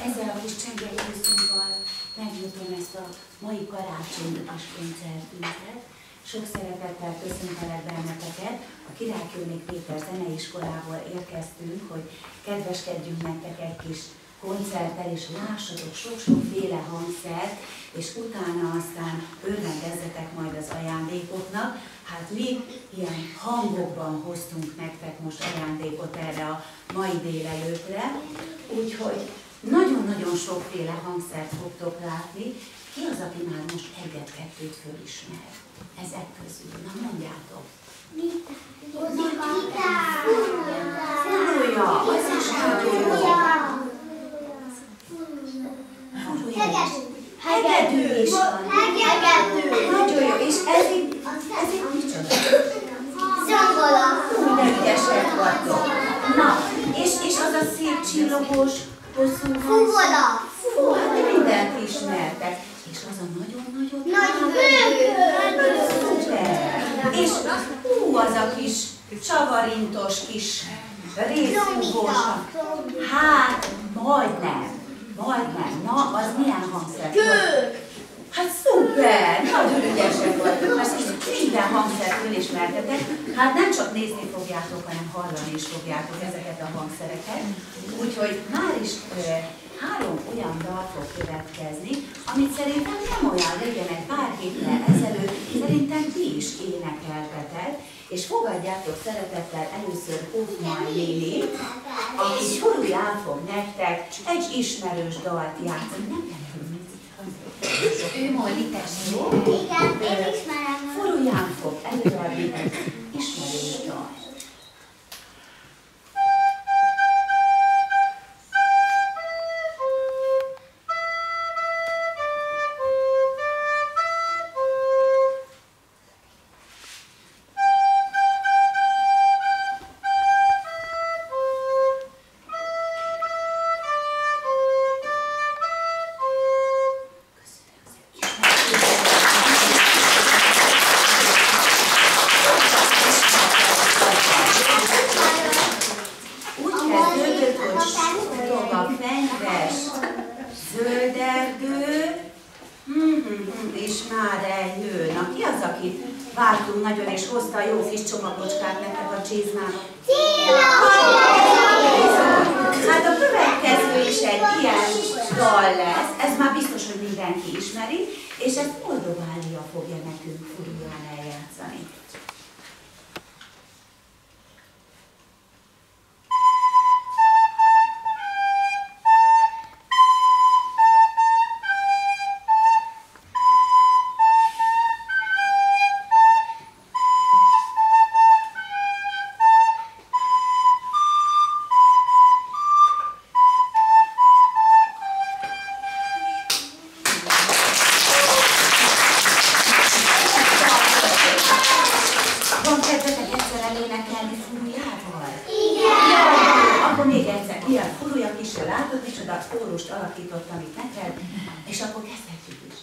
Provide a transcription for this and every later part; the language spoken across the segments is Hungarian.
Ezzel a kis csengető szóval megnyitom ezt a mai karácsonyi kis koncertünket. Sok szeretettel köszöntelek benneteket. A Király Kőrnék Péter Zeneiskolából érkeztünk, hogy kedveskedjünk nektek egy kis koncerttel, és lássatok sok-sokféle hangszert, és utána aztán örvendezzetek majd az ajándékoknak. Hát mi ilyen hangokban hoztunk nektek most ajándékot erre a mai délelőtre, úgyhogy nagyon-nagyon sokféle hangszert fogtok látni. Ki az, aki már most egyet-kettőt fölismer? Ezek közül. Na mondjátok. Furulja, az is nagyon jó. Hegedű is van. Nagyon jó, és ez itt micsoda? Zongola. De ügyesek vagytok. Na, és az a szép csillogós, hosszú Fuvola. Fú, hát mindent ismertek. És az a nagyon-nagyon Nagy bőgő. Szuper! És az a kis csavarintos kis részfúvós. Hát, majdnem. Na, az milyen hangszer? Hát szuper! Nagyon ügyesek voltak. Most minden hangszert fölismertetek. Hát nem csak nézni fogjátok, hanem hallani is fogjátok ezeket a hangszereket. Úgyhogy már is 3 olyan dal fog következni, amit szerintem nem olyan régen, egy pár héttel ezelőtt, szerintem ti is énekeltetek, és fogadjátok szeretettel először Hoffman nénit, aki Furuján fog nektek egy ismerős dalt játszani. Nem kell ő Molly, tessék. Igen, én ismerem. Furuján fog előadni egy ismerős dalt. Nagyon, és hozta a jó kis csomagocskát neked a csizmának. Hát a következő is egy ilyen dal lesz, ez már biztos, hogy mindenki ismeri, és ezt Moldovália fogja nekünk Furuján eljátszani. Alakítottam itt neked, és akkor kezdhetjük is.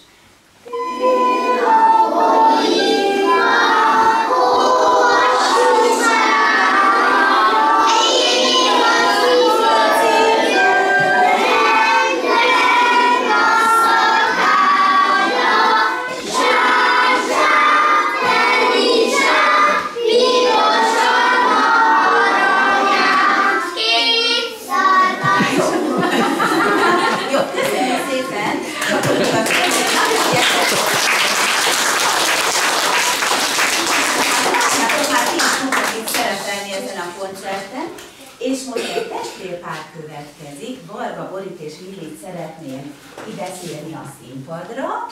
És most egy testvérpár következik, Varga Borit és Lillit szeretném ideszélni a színpadra,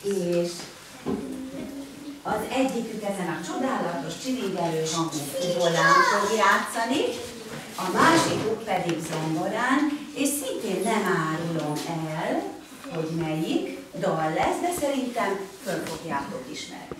és az egyikük ezen a csodálatos, csilingelő hangú fuvolán fog játszani, a másikuk pedig zongorán, és szintén nem árulom el, hogy melyik dal lesz, de szerintem föl fogjátok ismerni.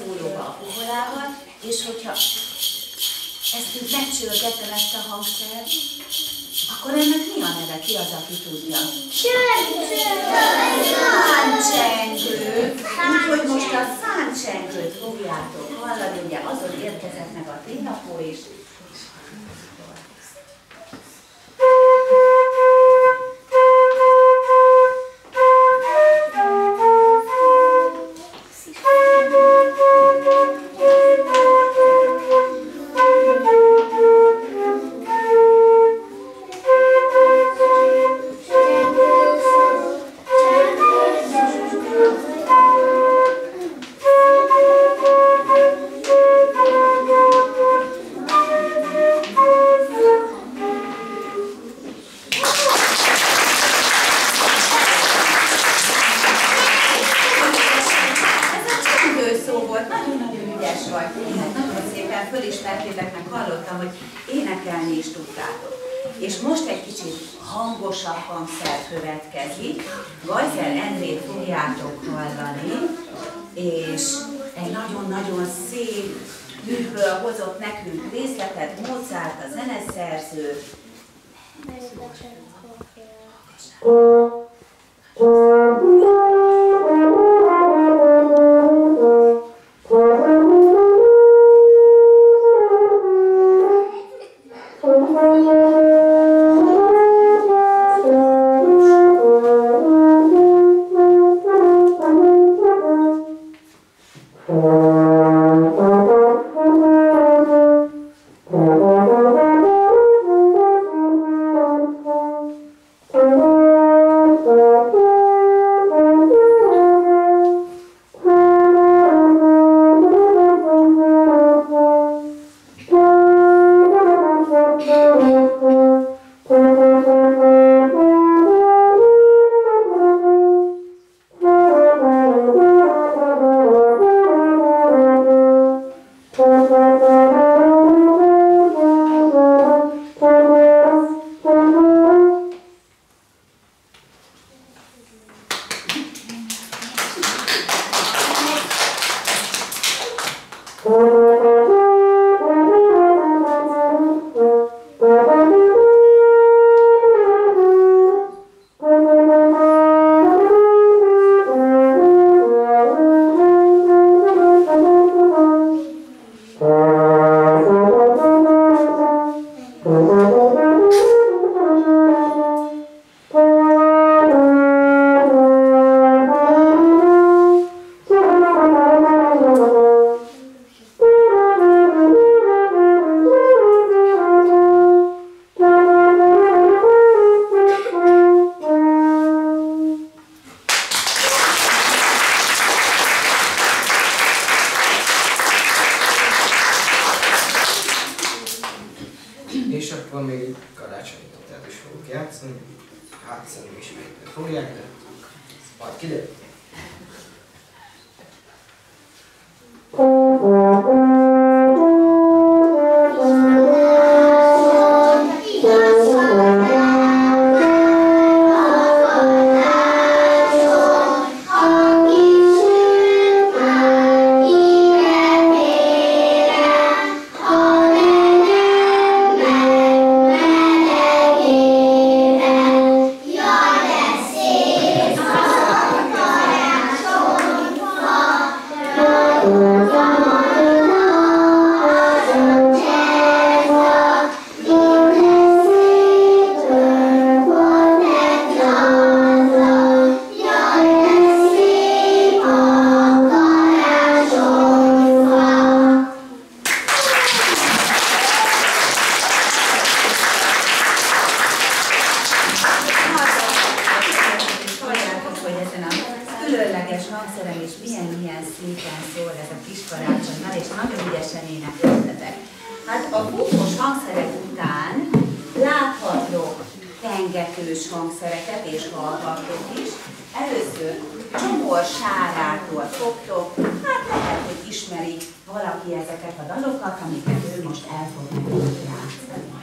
szólóba a poholával, és hogyha ezt így megcsörgetem ezt a hangszert, akkor ennek mi a neve? Ki az, aki tudja? Száncsengő. Úgyhogy most a száncsengőt fogjátok hallani, ugye azon érkezett meg a ténynapó is. És most egy kicsit hangosabb hangszer következik. Gajzer Endrét fogjátok hallani, és egy nagyon-nagyon szép műből hozott nekünk részletet Mozart, a zeneszerző. És akkor még karácsonyi totát is fogunk játszani. Hát szerintem ismételni fogják, de majd kiderül. Hát a fúvós hangszerek után láthatok pengetős hangszereket és hallgatok is. Először Csomor Sárától fogtok, hát lehet, hogy ismeri valaki ezeket a dalokat, amiket ő most el fog nekünk játszani.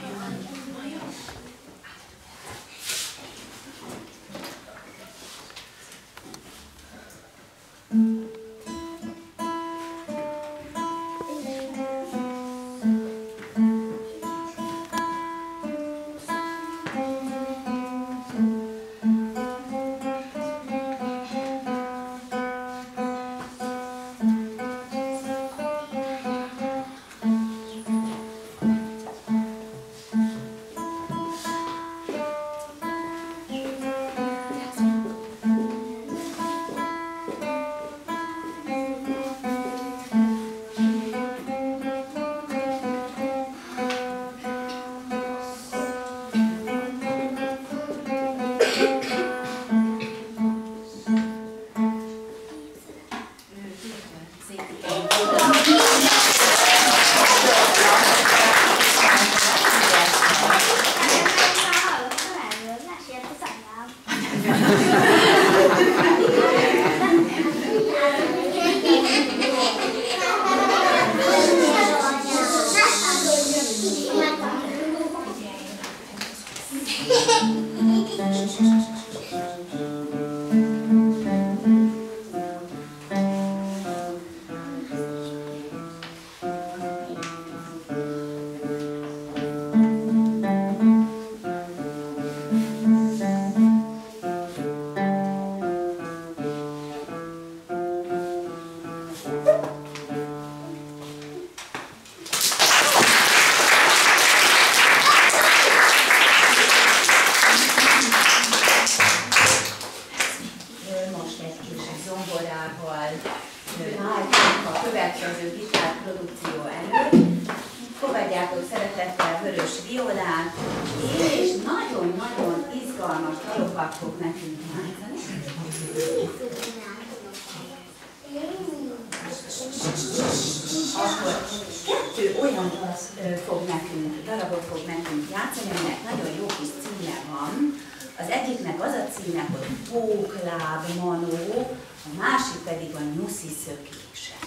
következő gitárprodukció előtt. Fogadjátok szeretettel Vörös Violán, és nagyon-nagyon izgalmas dalokat fog nekünk játszani. Akkor 2 olyan darabot fog nekünk játszani, aminek nagyon jó kis címe van. Az egyiknek az a címe, hogy Pókláb Manó, a másik pedig a Nyuszi szökése.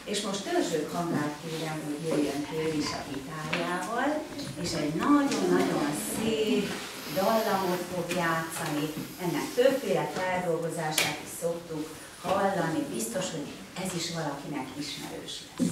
És most Törzsők hangát kérem, hogy jöjjön ő is a gitárjával, és egy nagyon-nagyon szép dallamot fog játszani. Ennek többféle feldolgozását is szoktuk hallani, biztos, hogy ez is valakinek ismerős lesz.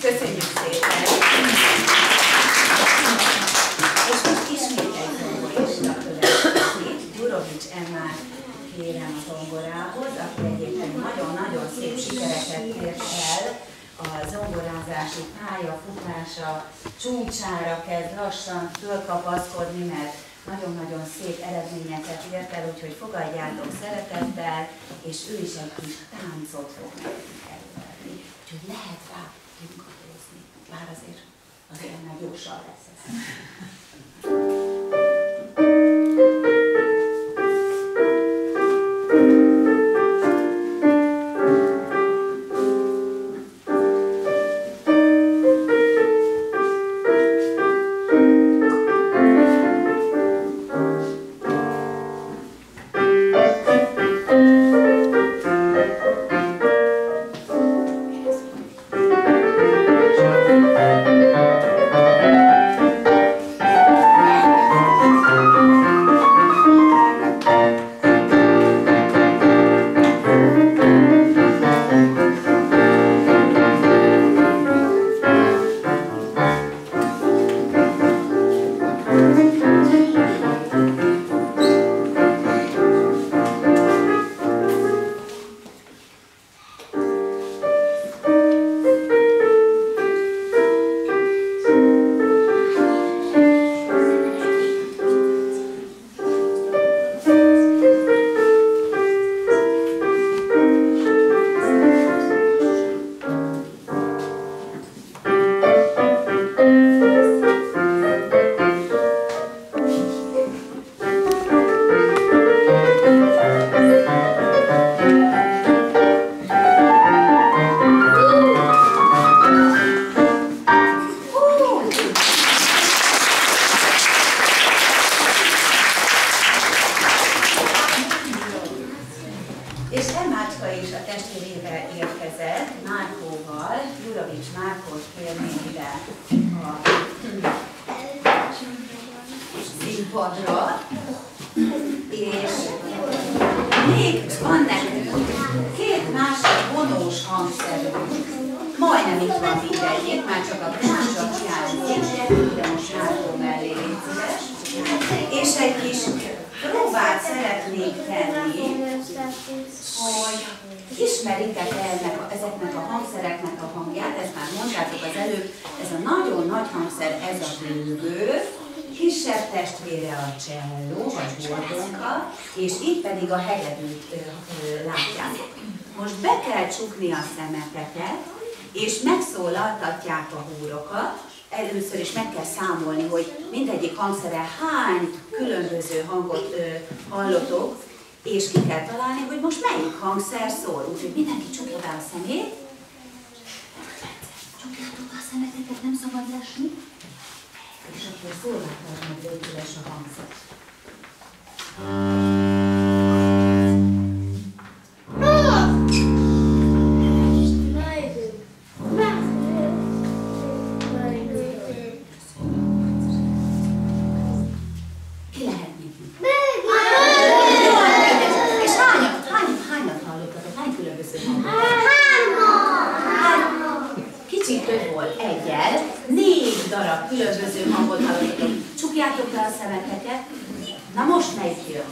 Köszönjük szépen! És most ismét egy zongorista következik. Gyurovics Emmát kérem a zongorához, aki egyébként nagyon-nagyon szép sikereket ért el. A zongorázási pályafutása csúcsára kezd lassan fölkapaszkodni, mert nagyon-nagyon szép eredményeket ért el, úgyhogy fogadjátok szeretettel, és ő is egy kis táncot fog nekünk előadni. Úgyhogy lehet rá kinkatózni. Bár azért ennek jósal lesz ez. És itt pedig a hegedűt látjátok. Most be kell csukni a szemeteket, és megszólaltatják a húrokat. Először is meg kell számolni, hogy mindegyik hangszere hány különböző hangot hallotok, és ki kell találni, hogy most melyik hangszer szól. Úgyhogy mindenki csukja be a szemét. Csukjátok be a szemeteket, nem szabad lesni. És akkor szólhatod meg végüles a hangszer. Ki lehet nyitni? És hányat hallottatok? Hány különböző hangot? Kicsit több volt. Egyel. 4 darab különböző hangot hallottatok. Csukjátok be a szemeteket. Na most melyik jön?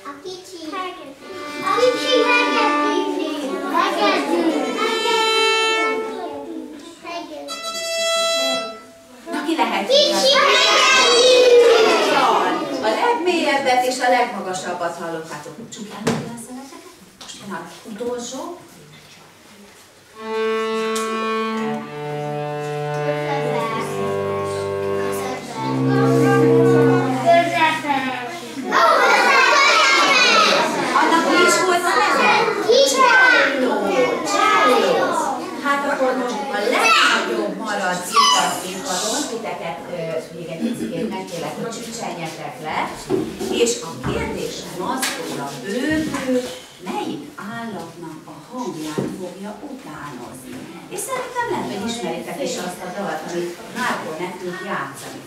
A kicsi hegedű. A kicsi hegedű. Na ki lehet? Kicsi hegedű. A legmélyebbet és a legmagasabbat hallottátok. Csukjátok be a szemeteket. Most jön az utolsó. Annak mi is volt a neve? Cselló. Hát akkor most a legnagyobb maradt itt a színpadon, titeket még egy picit megkérlek, hogy csücsenjetek le, és a kérdésem az, hogy a bőrkő melyik állatnak a hangját fogja utánozni. És szerintem lehet, hogy ismeritek is azt a dalt, amit Márkó nekünk játszani.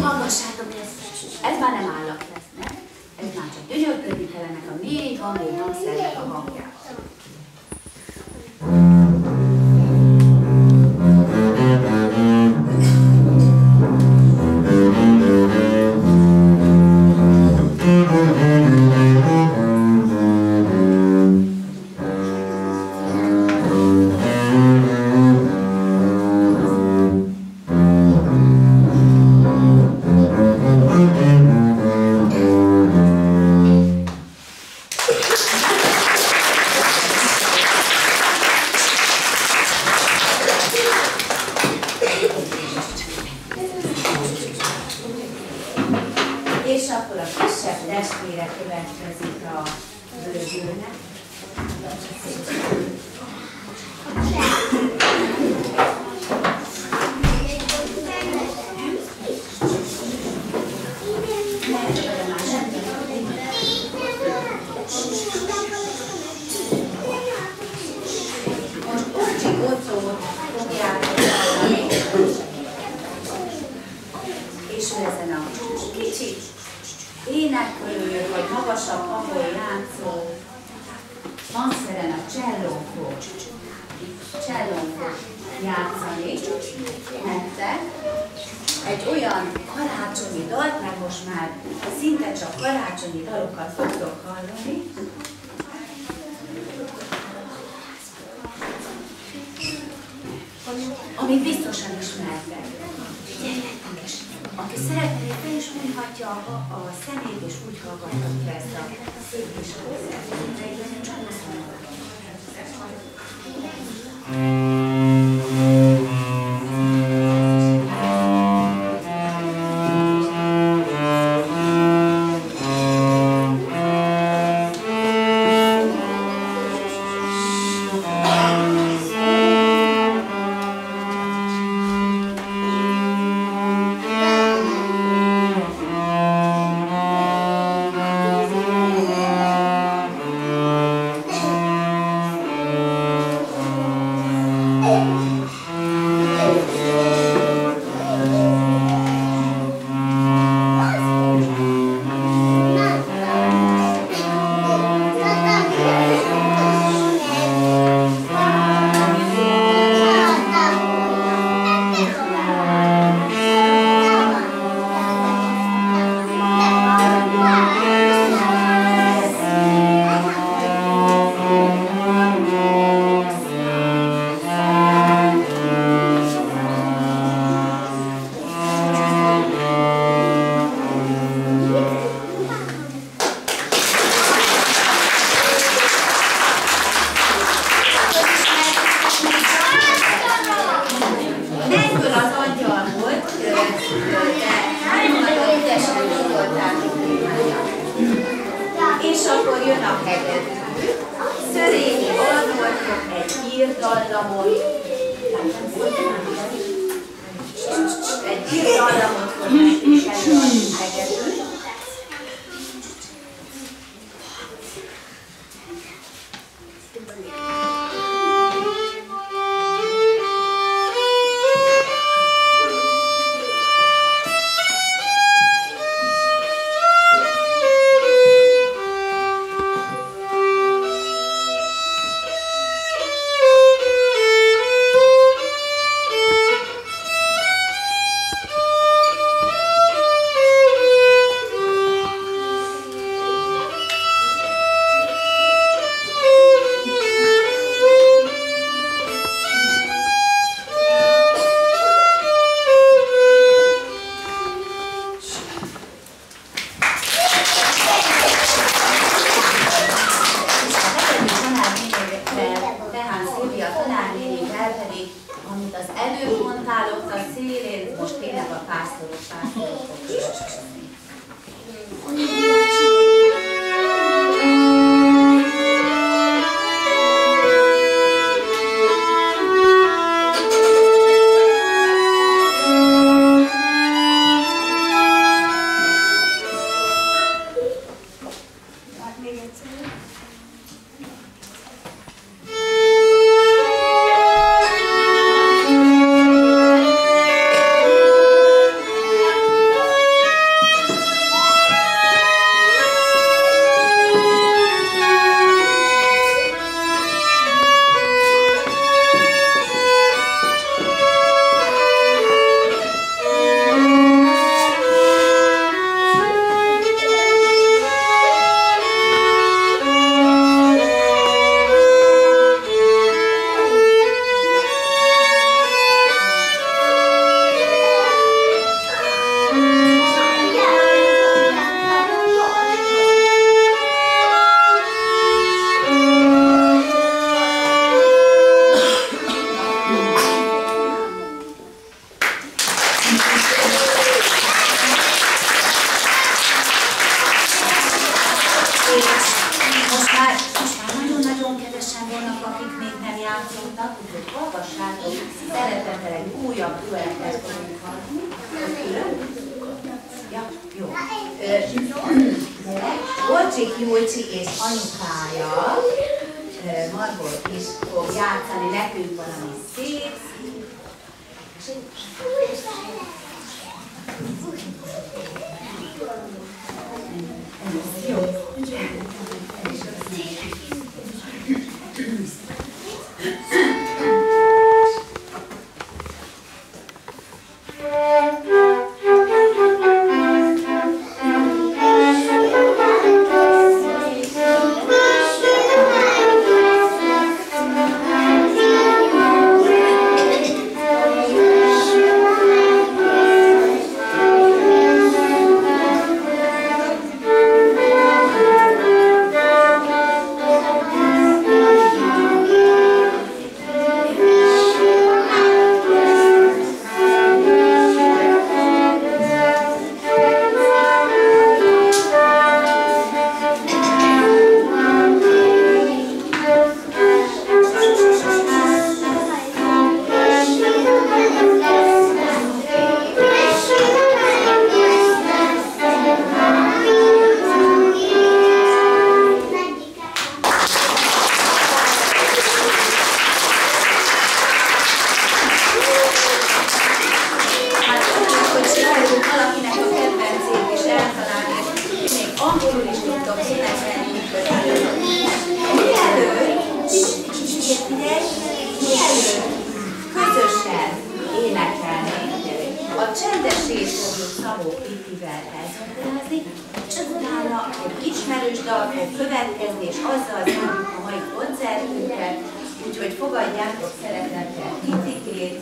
Hallgassátok ezt! Ez már nem állak lesznek, ez már csak gyönyörködni kellene a mély hangszernek a hangjával. És akkor a kisebb testvére következik a bőrgyőrnek. Most Ucsi Gocót fogják hallani, és ő ezen a kicsit éneklő, vagy magasabb hangon játszó hangszeren a csellón fog játszani nektek egy olyan karácsonyi dalt, mert most már szinte csak karácsonyi dalokat fogtok hallani. Amit biztosan ismertek. Figyeljetek is! Aki szeretné, fel is mondhatja a szemét, és úgy hallgathatja ezt a szép kis koncertet. Csak azt mondom. És akkor jön a hegedű. Szörényi Arnoldok egy írdallamot, fog nekik előadni hegedű. Amit az előbb mondtál ott a szélén, most tényleg a pásztorok úgyhogy hallgassátok, szeretettel egy újabb duettet fogunk hallani. Ja, jó. Olcsik Júlcsi és anyukája, Margot is fog játszani nekünk valami szép. Jó. Úgyhogy fogadjátok szeretettel Kitikét.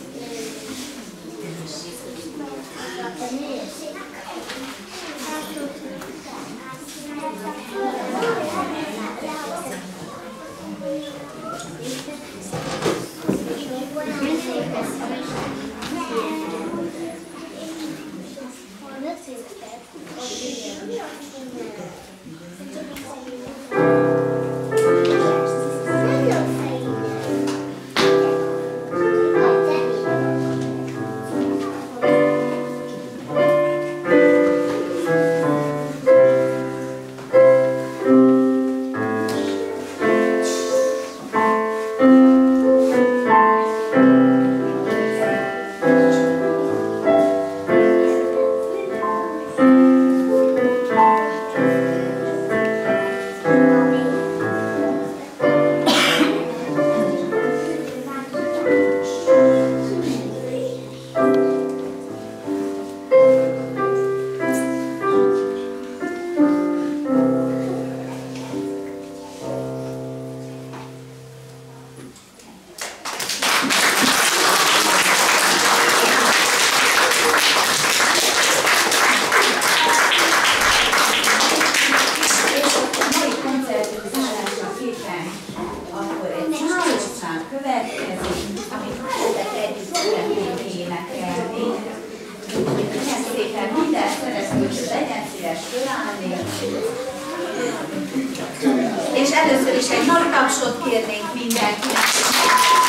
És először is egy nagy tapsot kérnénk mindenkinek.